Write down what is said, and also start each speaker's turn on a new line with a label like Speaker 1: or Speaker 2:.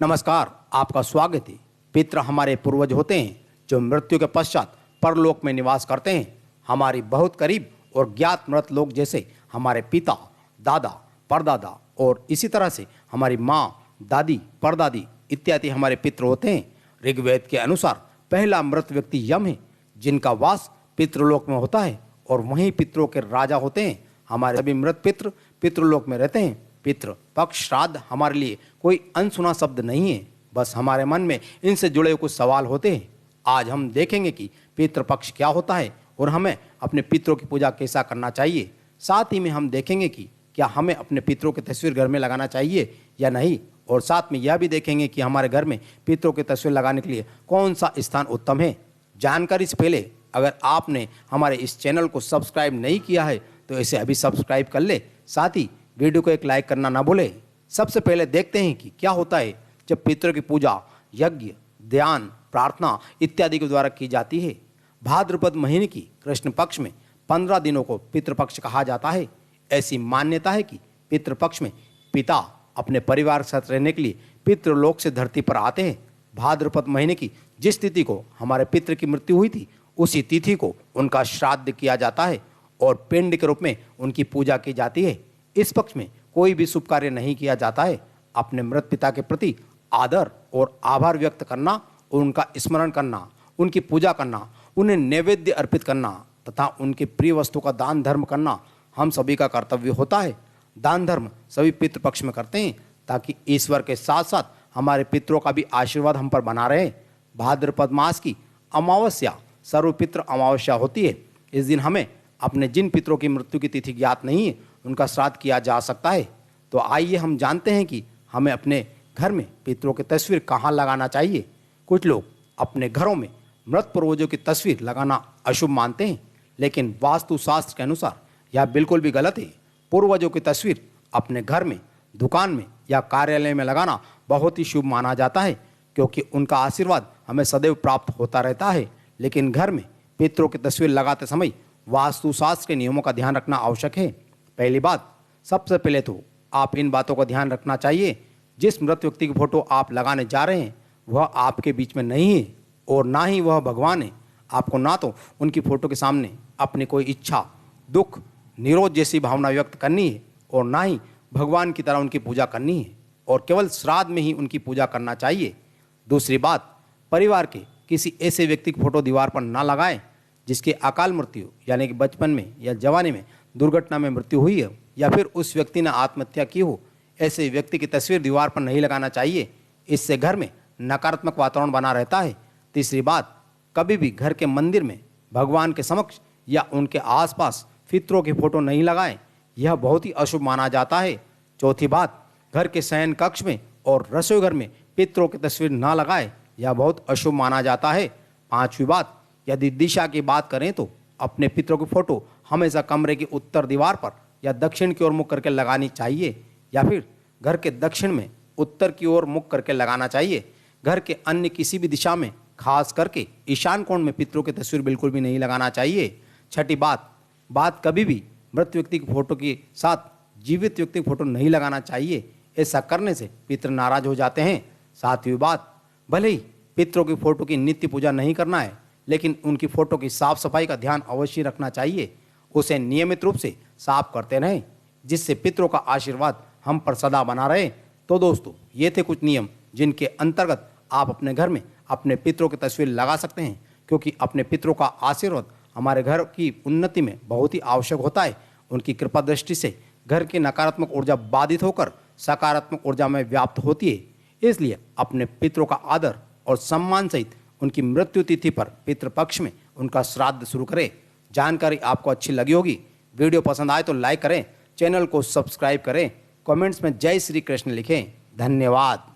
Speaker 1: नमस्कार, आपका स्वागत है। पितृ हमारे पूर्वज होते हैं जो मृत्यु के पश्चात परलोक में निवास करते हैं। हमारी बहुत करीब और ज्ञात मृत लोग जैसे हमारे पिता, दादा, परदादा और इसी तरह से हमारी माँ, दादी, परदादी इत्यादि हमारे पितृ होते हैं। ऋग्वेद के अनुसार पहला मृत व्यक्ति यम है, जिनका वास पितृलोक में होता है और वहीं पितरों के राजा होते हैं। हमारे सभी मृत पितृ पितृलोक में रहते हैं। पितृ पक्ष श्राद्ध हमारे लिए कोई अनसुना शब्द नहीं है, बस हमारे मन में इनसे जुड़े कुछ सवाल होते हैं। आज हम देखेंगे कि पितृपक्ष क्या होता है और हमें अपने पितरों की पूजा कैसा करना चाहिए। साथ ही में हम देखेंगे कि क्या हमें अपने पितरों की तस्वीर घर में लगाना चाहिए या नहीं, और साथ में यह भी देखेंगे कि हमारे घर में पितरों की तस्वीर लगाने के लिए कौन सा स्थान उत्तम है। जानकारी से पहले अगर आपने हमारे इस चैनल को सब्सक्राइब नहीं किया है तो इसे अभी सब्सक्राइब कर ले, साथ ही वीडियो को एक लाइक करना ना भूले। सबसे पहले देखते हैं कि क्या होता है जब पितरों की पूजा यज्ञ, ध्यान, प्रार्थना इत्यादि के द्वारा की जाती है। भाद्रपद महीने की कृष्ण पक्ष में 15 दिनों को पितृपक्ष कहा जाता है। ऐसी मान्यता है कि पितृपक्ष में पिता अपने परिवार के साथ रहने के लिए पितृलोक से धरती पर आते हैं। भाद्रपद महीने की जिस तिथि को हमारे पितृ की मृत्यु हुई थी उसी तिथि को उनका श्राद्ध किया जाता है और पिंड के रूप में उनकी पूजा की जाती है। इस पक्ष में कोई भी शुभ कार्य नहीं किया जाता है। अपने मृत पिता के प्रति आदर और आभार व्यक्त करना और उनका स्मरण करना, उनकी पूजा करना, उन्हें नैवेद्य अर्पित करना तथा उनके प्रिय वस्तु का दान धर्म करना हम सभी का कर्तव्य होता है। दान धर्म सभी पितृपक्ष में करते हैं ताकि ईश्वर के साथ साथ हमारे पितरों का भी आशीर्वाद हम पर बना रहे। भाद्रपद मास की अमावस्या सर्वपितृ अमावस्या होती है। इस दिन हमें अपने जिन पितरों की मृत्यु की तिथि ज्ञात नहीं है उनका श्राद्ध किया जा सकता है। तो आइए हम जानते हैं कि हमें अपने घर में पितरों की तस्वीर कहाँ लगाना चाहिए। कुछ लोग अपने घरों में मृत पूर्वजों की तस्वीर लगाना अशुभ मानते हैं, लेकिन वास्तुशास्त्र के अनुसार यह बिल्कुल भी गलत है। पूर्वजों की तस्वीर अपने घर में, दुकान में या कार्यालय में लगाना बहुत ही शुभ माना जाता है, क्योंकि उनका आशीर्वाद हमें सदैव प्राप्त होता रहता है। लेकिन घर में पितरों की तस्वीर लगाते समय वास्तुशास्त्र के नियमों का ध्यान रखना आवश्यक है। पहली बात, सबसे पहले तो आप इन बातों का ध्यान रखना चाहिए, जिस मृत व्यक्ति की फोटो आप लगाने जा रहे हैं वह आपके बीच में नहीं है और ना ही वह भगवान है। आपको ना तो उनकी फोटो के सामने अपनी कोई इच्छा, दुख, निरोध जैसी भावना व्यक्त करनी है और ना ही भगवान की तरह उनकी पूजा करनी है, और केवल श्राद्ध में ही उनकी पूजा करना चाहिए। दूसरी बात, परिवार के किसी ऐसे व्यक्ति की फोटो दीवार पर ना लगाएं जिसकी अकाल मृत्यु यानी कि बचपन में या जवानी में दुर्घटना में मृत्यु हुई है या फिर उस व्यक्ति ने आत्महत्या की हो। ऐसे व्यक्ति की तस्वीर दीवार पर नहीं लगाना चाहिए, इससे घर में नकारात्मक वातावरण बना रहता है। तीसरी बात, कभी भी घर के मंदिर में भगवान के समक्ष या उनके आसपास पितरों की फोटो नहीं लगाएं, यह बहुत ही अशुभ माना जाता है। चौथी बात, घर के शयन कक्ष में और रसोई घर में पितरों की तस्वीर ना लगाएं, यह बहुत अशुभ माना जाता है। पांचवी बात, यदि दिशा की बात करें तो अपने पितरों की फोटो हमेशा कमरे की उत्तर दीवार पर या दक्षिण की ओर मुख करके लगानी चाहिए, या फिर घर के दक्षिण में उत्तर की ओर मुख करके लगाना चाहिए। घर के अन्य किसी भी दिशा में, खास करके ईशान कोण में पितरों की तस्वीर बिल्कुल भी नहीं लगाना चाहिए। छठी बात कभी भी मृत व्यक्ति की फोटो के साथ जीवित व्यक्ति की फोटो नहीं लगाना चाहिए, ऐसा करने से पितृ नाराज हो जाते हैं। सातवीं बात, भले ही पितरों की फोटो की नित्य पूजा नहीं करना है, लेकिन उनकी फोटो की साफ सफाई का ध्यान अवश्य रखना चाहिए। उसे नियमित रूप से साफ करते रहें, जिससे पितरों का आशीर्वाद हम पर सदा बना रहे। तो दोस्तों, ये थे कुछ नियम जिनके अंतर्गत आप अपने घर में अपने पितरों की तस्वीर लगा सकते हैं, क्योंकि अपने पितरों का आशीर्वाद हमारे घर की उन्नति में बहुत ही आवश्यक होता है। उनकी कृपा दृष्टि से घर की नकारात्मक ऊर्जा बाधित होकर सकारात्मक ऊर्जा में व्याप्त होती है। इसलिए अपने पितरों का आदर और सम्मान सहित उनकी मृत्यु तिथि पर पितृपक्ष में उनका श्राद्ध शुरू करें। जानकारी आपको अच्छी लगी होगी। वीडियो पसंद आए तो लाइक करें, चैनल को सब्सक्राइब करें, कमेंट्स में जय श्री कृष्ण लिखें। धन्यवाद।